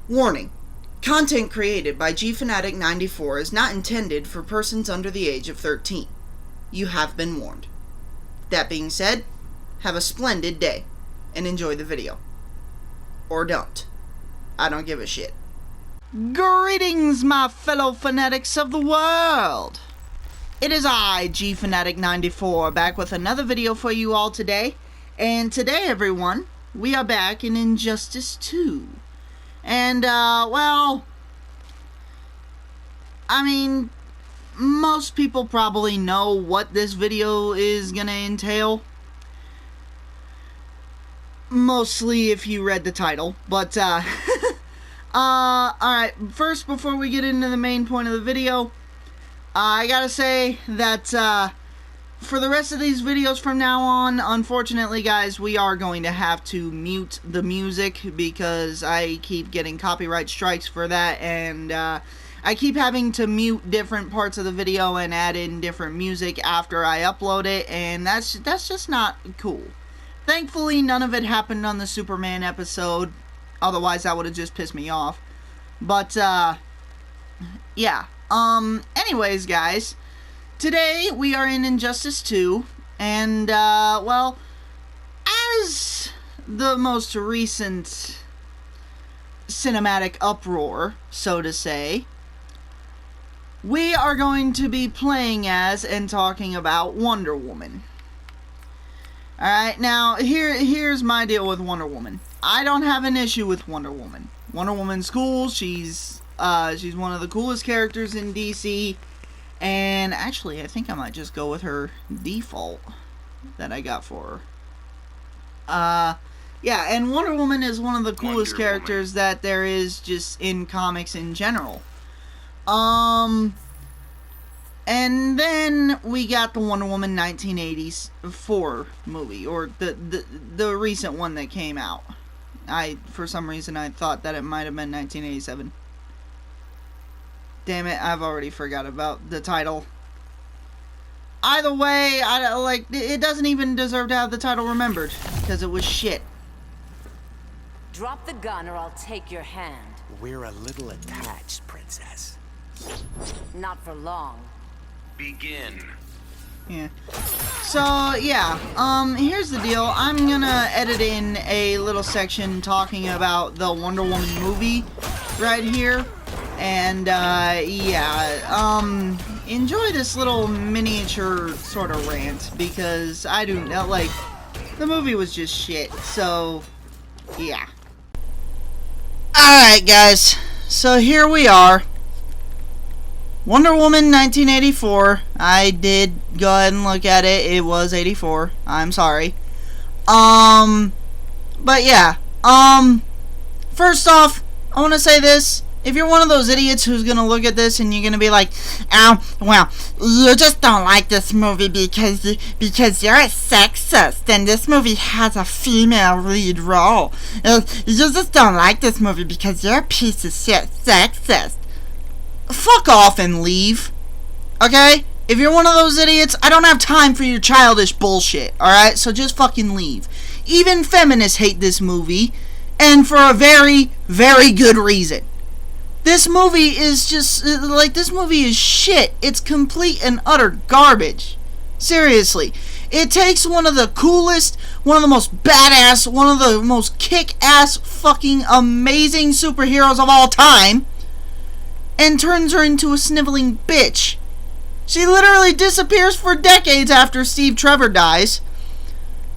Warning. Content created by Gfanatic 94 is not intended for persons under the age of 13. You have been warned. That being said, have a splendid day and enjoy the video. Or don't. I don't give a shit. Greetings, my fellow fanatics of the world! It is I, Gfanatic 94, back with another video for you all today. And today, everyone, we are back in Injustice 2. And, well, I mean, most people probably know what this video is gonna entail. Mostly if you read the title, but, alright, first, before we get into the main point of the video, I gotta say that, for the rest of these videos from now on, unfortunately, guys, we are going to have to mute the music because I keep getting copyright strikes for that, and I keep having to mute different parts of the video and add in different music after I upload it, and that's just not cool. Thankfully, none of it happened on the Superman episode, otherwise that would have just pissed me off. But, yeah. Anyways, guys, today we are in Injustice 2, and, well, as the most recent cinematic uproar, so to say, we are going to be playing as and talking about Wonder Woman. Alright, now, here's my deal with Wonder Woman. I don't have an issue with Wonder Woman. Wonder Woman's cool, she's one of the coolest characters in DC. And actually, I think I might just go with her default that I got for her. Yeah, and Wonder Woman is one of the coolest characters that there is just in comics in general. And then we got the Wonder Woman 1984 movie, or the recent one that came out. For some reason, I thought that it might have been 1987. Damn it, I've already forgot about the title. Either way, it doesn't even deserve to have the title remembered, because it was shit. Drop the gun or I'll take your hand. We're a little attached, Princess. Not for long. Begin. Yeah. So, yeah, here's the deal. I'm gonna edit in a little section talking about the Wonder Woman movie right here. And, yeah, enjoy this little miniature sort of rant, because I do not, like, the movie was just shit, so, yeah. Alright, guys, so here we are. Wonder Woman 1984, I did go ahead and look at it, it was 84, I'm sorry. But yeah, first off, I want to say this. If you're one of those idiots who's gonna look at this and you're gonna be like, oh, well, you just don't like this movie because you're a sexist and this movie has a female lead role. You just don't like this movie because you're a piece of shit sexist. Fuck off and leave. Okay? If you're one of those idiots, I don't have time for your childish bullshit, alright? So just fucking leave. Even feminists hate this movie, and for a very, very good reason. This movie is just, like, this movie is shit. It's complete and utter garbage. Seriously. It takes one of the coolest, one of the most badass, one of the most kick-ass fucking amazing superheroes of all time, and turns her into a sniveling bitch. She literally disappears for decades after Steve Trevor dies,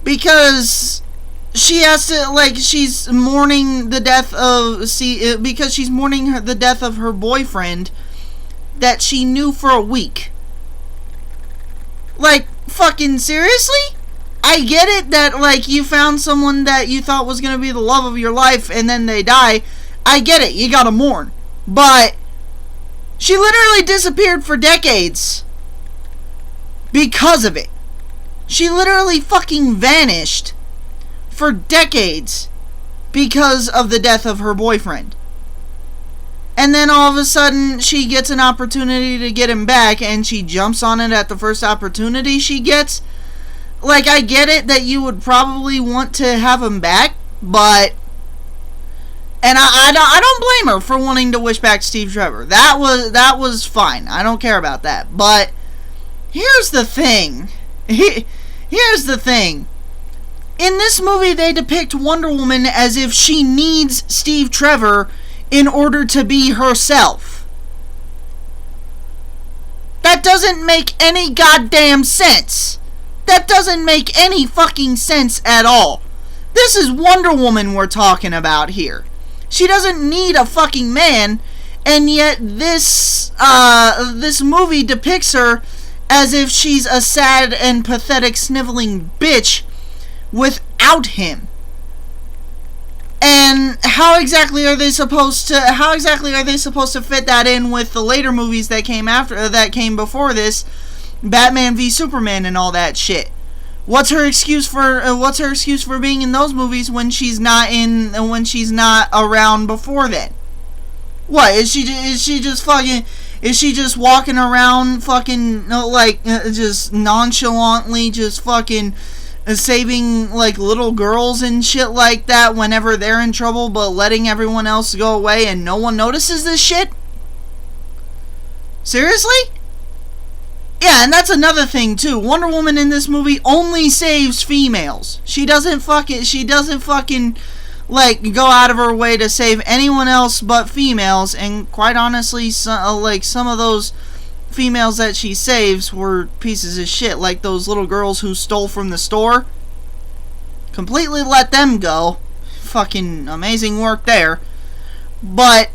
because she has to, like, she's mourning the death of, because she's mourning the death of her boyfriend that she knew for a week. Like, fucking seriously? I get it that, like, you found someone that you thought was gonna be the love of your life and then they die. I get it, you gotta mourn. But she literally disappeared for decades because of it. She literally fucking vanished for decades because of the death of her boyfriend. And then all of a sudden she gets an opportunity to get him back and she jumps on it at the first opportunity she gets. Like, I get it that you would probably want to have him back, but And I don't blame her for wanting to wish back Steve Trevor. That was fine. I don't care about that. But here's the thing. Here's the thing. In this movie, they depict Wonder Woman as if she needs Steve Trevor in order to be herself. That doesn't make any goddamn sense. That doesn't make any fucking sense at all. This is Wonder Woman we're talking about here. She doesn't need a fucking man, and yet this movie depicts her as if she's a sad and pathetic sniveling bitch without him. And how exactly are they supposed to fit that in with the later movies that came before this, Batman v Superman and all that shit? What's her excuse for being in those movies when she's not around before then? What is she just walking around fucking just nonchalantly just fucking saving like little girls and shit like that whenever they're in trouble, but letting everyone else go away and no one notices this shit? Seriously? Yeah, and that's another thing too. Wonder Woman in this movie only saves females. She doesn't fucking like go out of her way to save anyone else but females. And quite honestly, some of those females that she saves were pieces of shit. Like those little girls who stole from the store. Completely let them go. Fucking amazing work there. But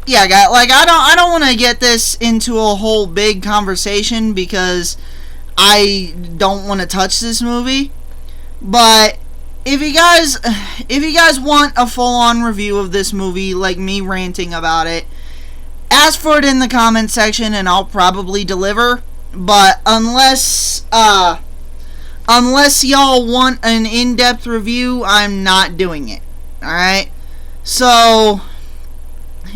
yeah, guys, like I don't want to get this into a whole big conversation because I don't want to touch this movie. But if you guys want a full-on review of this movie, like me ranting about it, ask for it in the comment section and I'll probably deliver. But unless y'all want an in-depth review, I'm not doing it. Alright? So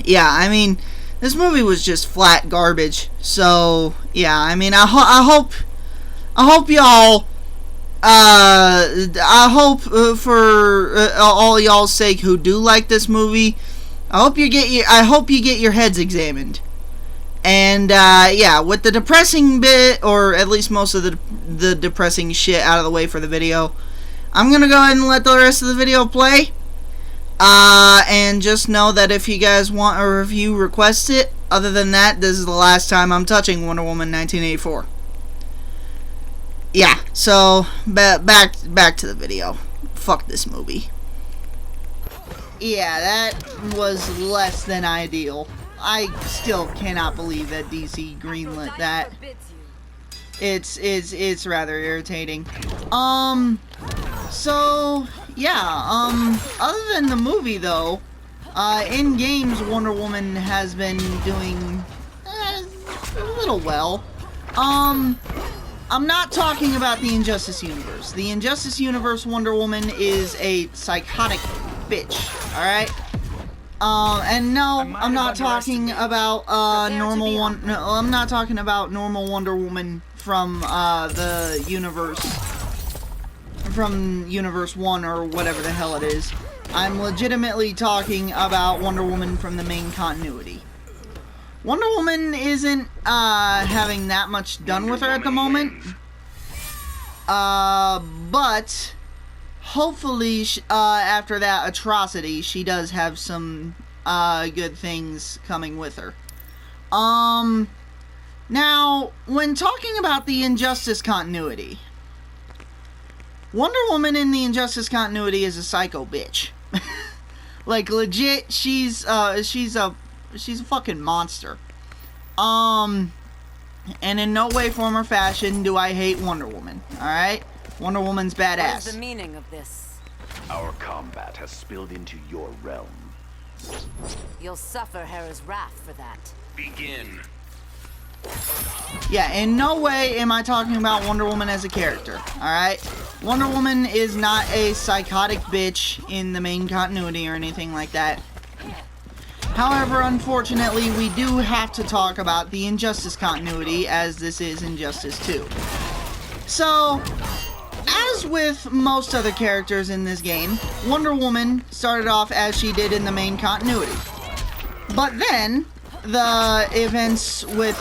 yeah, I mean, this movie was just flat garbage. So yeah, I mean, I hope y'all, I hope for all y'all's sake who do like this movie, I hope you get your heads examined. And yeah, with the depressing bit, or at least most of the depressing shit out of the way for the video, I'm gonna go ahead and let the rest of the video play. And just know that if you guys want a review, request it. Other than that, this is the last time I'm touching Wonder Woman 1984. Yeah, so back to the video. Fuck this movie. Yeah, that was less than ideal. I still cannot believe that DC greenlit that. It's rather irritating. So yeah, other than the movie though, in games Wonder Woman has been doing a little well. I'm not talking about the Injustice universe. The Injustice universe Wonder Woman is a psychotic bitch, alright? And no, I'm not talking about normal Wonder Woman from the Universe 1 or whatever the hell it is. I'm legitimately talking about Wonder Woman from the main continuity. Wonder Woman isn't having that much done with her at the moment. But hopefully after that atrocity, she does have some good things coming with her. Now, when talking about the Injustice continuity, Wonder Woman in the Injustice continuity is a psycho bitch. Like legit, she's a fucking monster. And in no way, form, or fashion do I hate Wonder Woman. All right, Wonder Woman's badass. What is the meaning of this? Our combat has spilled into your realm. You'll suffer Hera's wrath for that. Begin. Yeah, in no way am I talking about Wonder Woman as a character, alright? Wonder Woman is not a psychotic bitch in the main continuity or anything like that. However, unfortunately, we do have to talk about the Injustice continuity, as this is Injustice 2. So, as as with most other characters in this game, Wonder Woman started off as she did in the main continuity. But then, the events with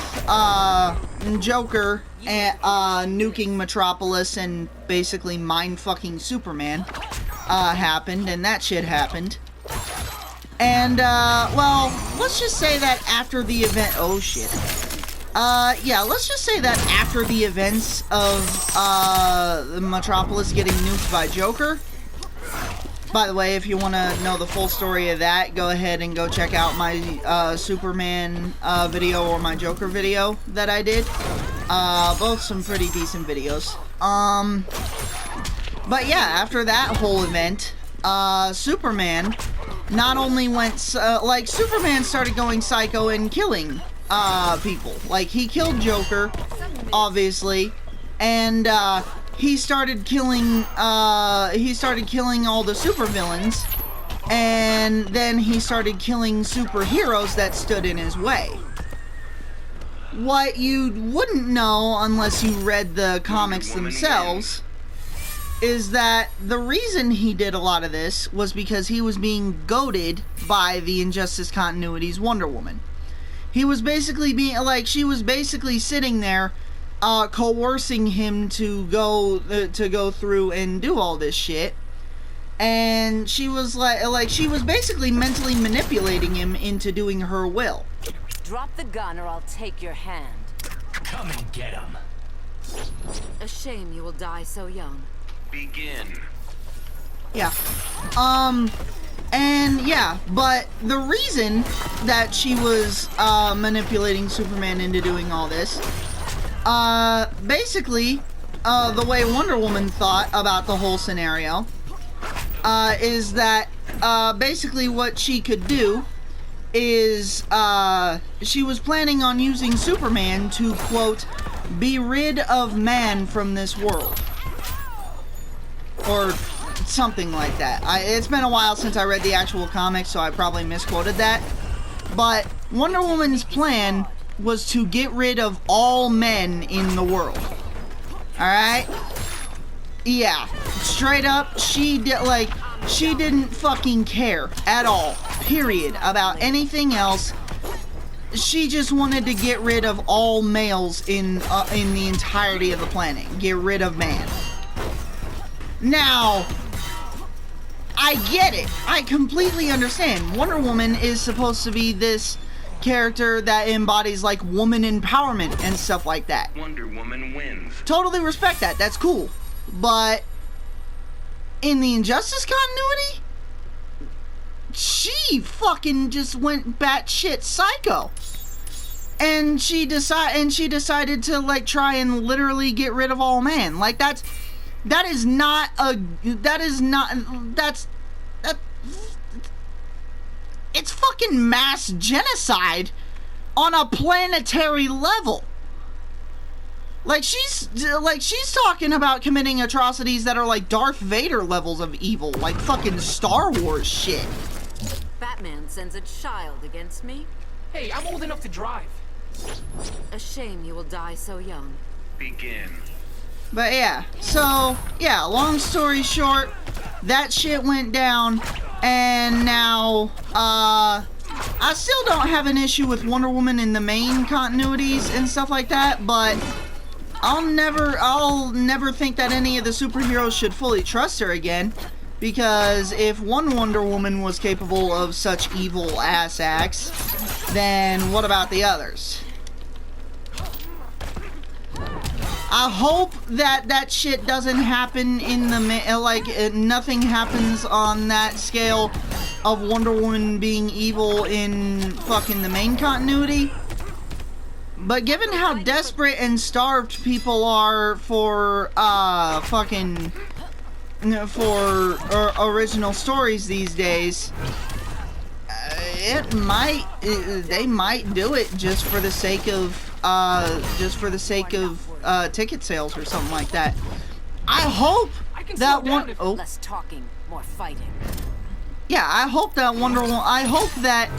Joker nuking Metropolis and basically mind-fucking Superman happened, and that shit happened. And, well, let's just say that after the event... Oh, shit. Yeah, let's just say that after the events of, Metropolis getting nuked by Joker... By the way, if you want to know the full story of that, go ahead and go check out my, Superman, video or my Joker video that I did. Both some pretty decent videos. But yeah, after that whole event, Superman not only went, like, Superman started going psycho and killing, people. Like, he killed Joker, obviously, and, he started killing all the supervillains, and then he started killing superheroes that stood in his way. What you wouldn't know unless you read the comics themselves is that the reason he did a lot of this was because he was being goaded by the Injustice Continuity's Wonder Woman. He was basically being, like, she was basically sitting there coercing him to go through and do all this shit, and she was like she was basically mentally manipulating him into doing her will. Drop the gun or I'll take your hand. Come and get him. A shame you will die so young. Begin. Yeah. And yeah, but the reason that she was manipulating Superman into doing all this, basically, the way Wonder Woman thought about the whole scenario, is that, basically what she could do is, she was planning on using Superman to, quote, be rid of man from this world. Or something like that. It's been a while since I read the actual comics, so I probably misquoted that. But Wonder Woman's plan was to get rid of all men in the world. Alright? Yeah. Straight up, she didn't fucking care at all, period, about anything else. She just wanted to get rid of all males in the entirety of the planet. Get rid of man. Now, I get it. I completely understand. Wonder Woman is supposed to be this character that embodies, like, woman empowerment and stuff like that. Wonder Woman wins. Totally respect that. That's cool. But in the Injustice continuity, she fucking just went batshit psycho. And she decided to, like, try and literally get rid of all men. Like, it's fucking mass genocide on a planetary level. Like, she's talking about committing atrocities that are like Darth Vader levels of evil, like fucking Star Wars shit. Batman sends a child against me? Hey, I'm old enough to drive. A shame you will die so young. Begin. But yeah, so, yeah, long story short, that shit went down, and now, I still don't have an issue with Wonder Woman in the main continuities and stuff like that, but I'll never think that any of the superheroes should fully trust her again, because if one Wonder Woman was capable of such evil ass acts, then what about the others? I hope that shit doesn't happen in the, nothing happens on that scale of Wonder Woman being evil in fucking the main continuity. But given how desperate and starved people are for, original stories these days, they might do it just for the sake of, ticket sales or something like that. I hope that one. Oh, Less talking, more fighting. yeah. I hope that I hope that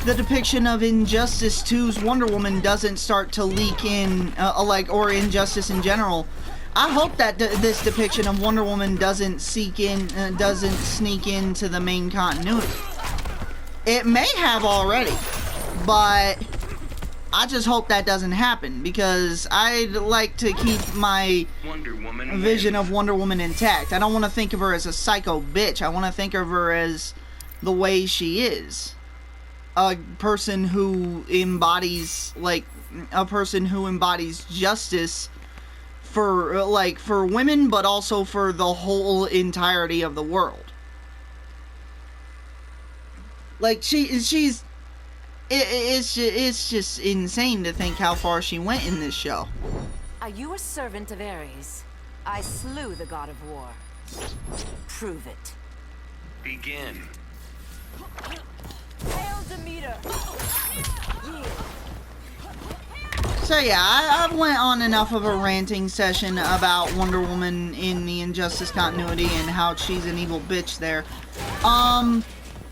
the depiction of Injustice 2's Wonder Woman doesn't start to leak in, or Injustice in general. I hope that this depiction of Wonder Woman doesn't sneak into the main continuity. It may have already, but I just hope that doesn't happen, because I'd like to keep my Wonder Woman vision wins. of Wonder Woman intact. I don't want to think of her as a psycho bitch. I want to think of her as the way she is. A person who embodies, justice for women, but also for the whole entirety of the world. Like, it's just insane to think how far she went in this show. Are you a servant of Ares? I slew the god of war. Prove it. Begin. Hail Demeter! So yeah, I went on enough of a ranting session about Wonder Woman in the Injustice continuity and how she's an evil bitch there.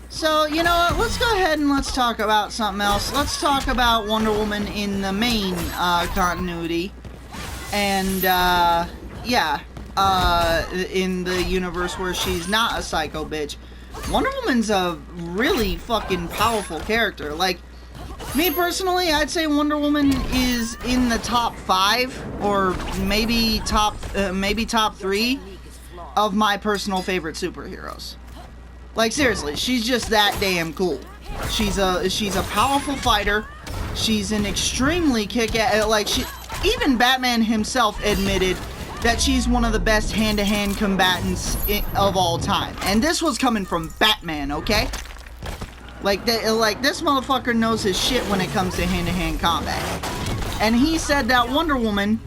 So, you know what, let's go ahead and let's talk about something else. Let's talk about Wonder Woman in the main continuity. And, in the universe where she's not a psycho bitch. Wonder Woman's a really fucking powerful character. Like, me personally, I'd say Wonder Woman is in the top 5, or maybe top 3 of my personal favorite superheroes. Like, seriously, she's just that damn cool. She's a powerful fighter. She's an extremely kick-ass, even Batman himself admitted that she's one of the best hand-to-hand combatants of all time. And this was coming from Batman, okay? Like, this motherfucker knows his shit when it comes to hand-to-hand combat. And he said that Wonder Woman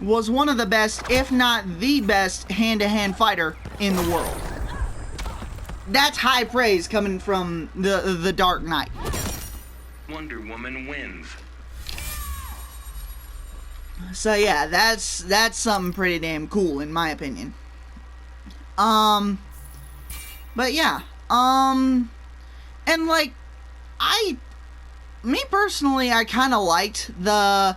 was one of the best, if not the best, hand-to-hand fighter in the world. That's high praise coming from the Dark Knight. Wonder Woman wins. So yeah, that's something pretty damn cool in my opinion. But yeah, and like, me personally, I kind of liked the,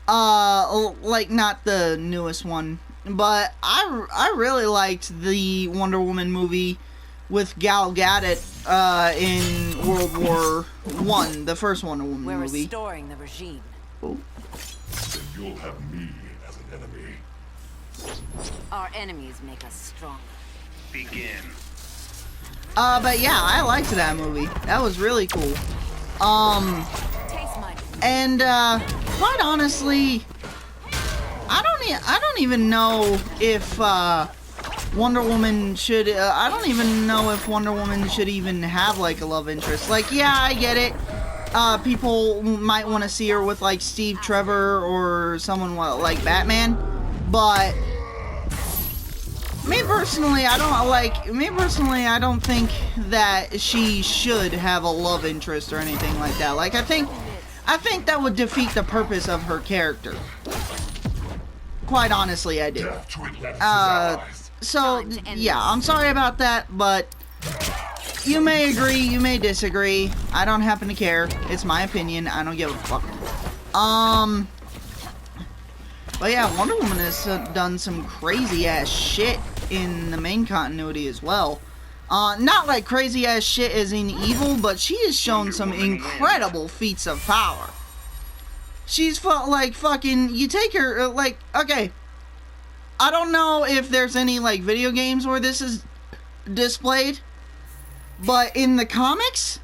not the newest one, but I really liked the Wonder Woman movie with Gal Gadot in World War I, the first Wonder Woman We're movie. restoring the regime. Oh. Then you'll have me as an enemy. Our enemies make us stronger. Begin. But yeah, I liked that movie. That was really cool. Taste my And quite honestly, I don't even know if Wonder Woman should. I don't even know if Wonder Woman should even have like a love interest. Like, yeah, I get it. People might want to see her with like Steve Trevor or someone like Batman, but me personally, I don't think that she should have a love interest or anything like that. Like, I think that would defeat the purpose of her character. Quite honestly, I do. Death to Atlantis' allies. So, yeah, I'm sorry about that, but you may agree, you may disagree. I don't happen to care. It's my opinion. I don't give a fuck. But yeah, Wonder Woman has done some crazy ass shit in the main continuity as well. Not like crazy ass shit as in evil, but she has shown some incredible feats of power. She's fucking, you take her, okay, I don't know if there's any, like, video games where this is displayed, but in the comics,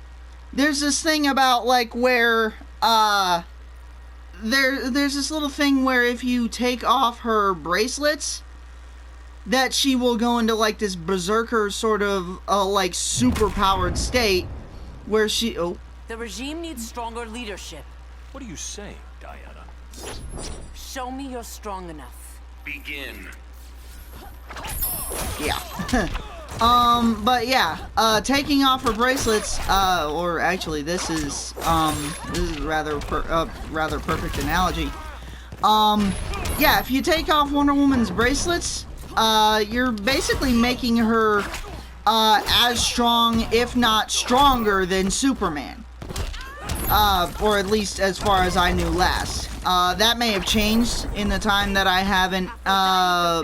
there's this thing about, like, where, there's this little thing where if you take off her bracelets, that she will go into, like, this berserker sort of, like, super-powered state, where she, The regime needs stronger leadership. What are you saying, Diana? Show me you're strong enough. Begin. yeah. But yeah, taking off her bracelets, or actually this is rather perfect analogy. Yeah, if you take off Wonder Woman's bracelets, you're basically making her, as strong, if not stronger, than Superman. or at least as far as I knew last. That may have changed in the time that I haven't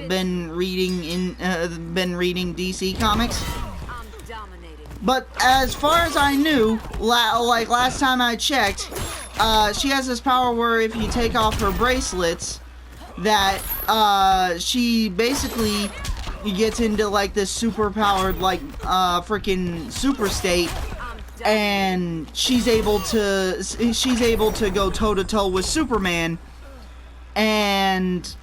been reading DC comics. But as far as I knew, like last time I checked, she has this power where if you take off her bracelets, that she basically gets into like this super powered like freaking super state, and she's able to go toe to toe with Superman and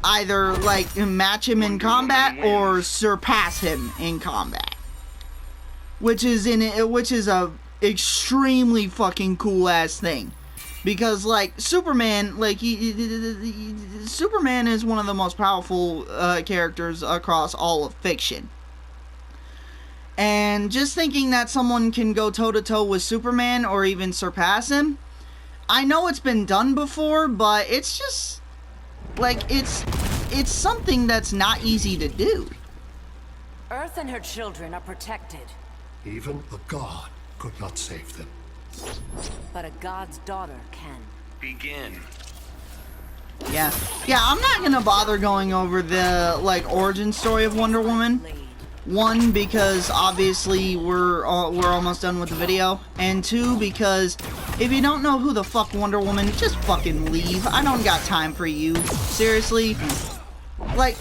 either like match him in combat or surpass him in combat, which is a extremely fucking cool ass thing. Because, like, Superman, like, Superman is one of the most powerful characters across all of fiction. And just thinking that someone can go toe-to-toe with Superman or even surpass him, I know it's been done before, but it's just, like, it's something that's not easy to do. Earth and her children are protected. Even a god could not save them. But a god's daughter can. Begin. Yeah, I'm not gonna bother going over the, like, origin story of Wonder Woman. One, because obviously we're almost done with the video, and two, because if you don't know who the fuck Wonder Woman, just fucking leave. I don't got time for you. Seriously. Like,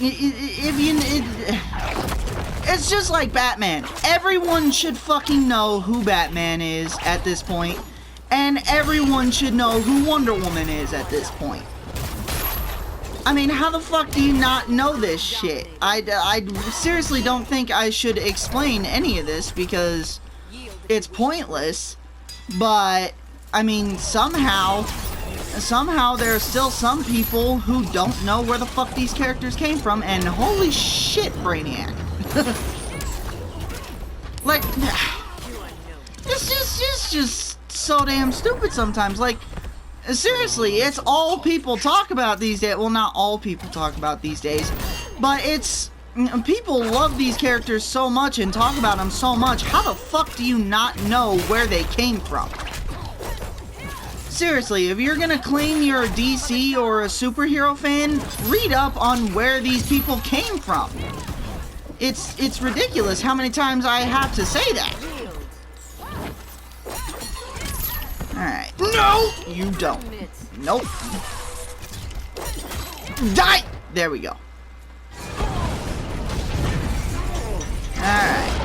it's just like Batman. Everyone should fucking know who Batman is at this point, and everyone should know who Wonder Woman is at this point. I mean, how the fuck do you not know this shit? I seriously don't think I should explain any of this because it's pointless, but, I mean, somehow there's still some people who don't know where the fuck these characters came from, and holy shit, Brainiac. Like, it's just so damn stupid sometimes. Like, seriously, it's all people talk about these days. Well, not all people talk about these days, but people love these characters so much and talk about them so much. How the fuck do you not know where they came from? Seriously, if you're gonna claim you're a DC or a superhero fan, read up on where these people came from. It's ridiculous how many times I have to say that. Alright. No! You don't. Nope. Die! There we go. Alright.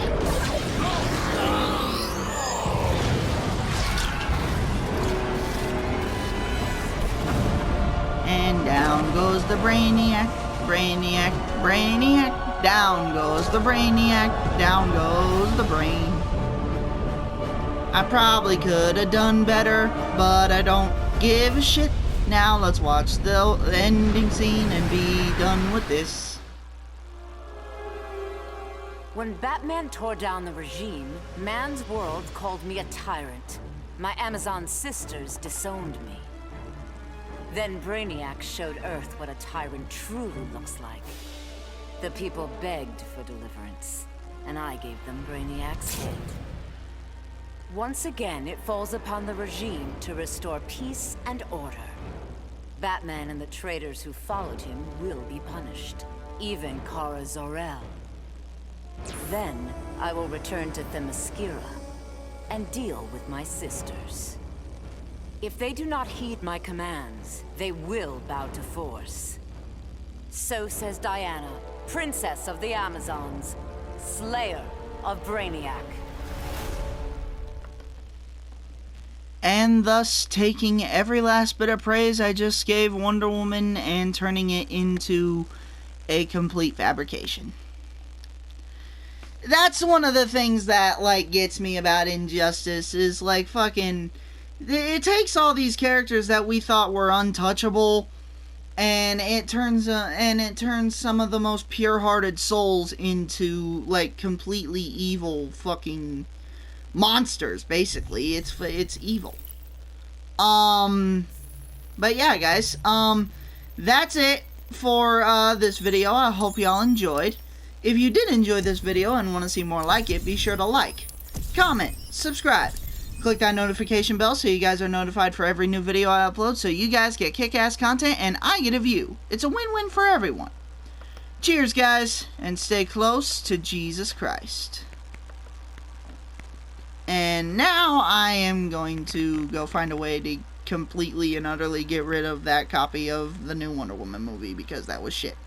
And down goes the Brainiac. Brainiac. Brainiac. Down goes the Brainiac, down goes the brain. I probably could have done better, but I don't give a shit. Now let's watch the ending scene and be done with this. When Batman tore down the regime, man's world called me a tyrant. My Amazon sisters disowned me. Then Brainiac showed Earth what a tyrant truly looks like. The people begged for deliverance, and I gave them Brainiac's head. Once again, it falls upon the regime to restore peace and order. Batman and the traitors who followed him will be punished, even Kara Zor-El. Then, I will return to Themyscira and deal with my sisters. If they do not heed my commands, they will bow to force. So says Diana, Princess of the Amazons, Slayer of Brainiac. And thus taking every last bit of praise I just gave Wonder Woman and turning it into a complete fabrication. That's one of the things that, like, gets me about Injustice, is, like, fucking... It takes all these characters that we thought were untouchable, and it turns some of the most pure-hearted souls into, like, completely evil fucking monsters, basically. It's evil. But yeah, guys, that's it for, this video. I hope y'all enjoyed. If you did enjoy this video and want to see more like it, be sure to like, comment, subscribe, Click that notification bell so you guys are notified for every new video I upload, so you guys get kick-ass content and I get a view. It's a win-win for everyone. Cheers, guys, and stay close to Jesus Christ. And now I am going to go find a way to completely and utterly get rid of that copy of the new Wonder Woman movie, because that was shit.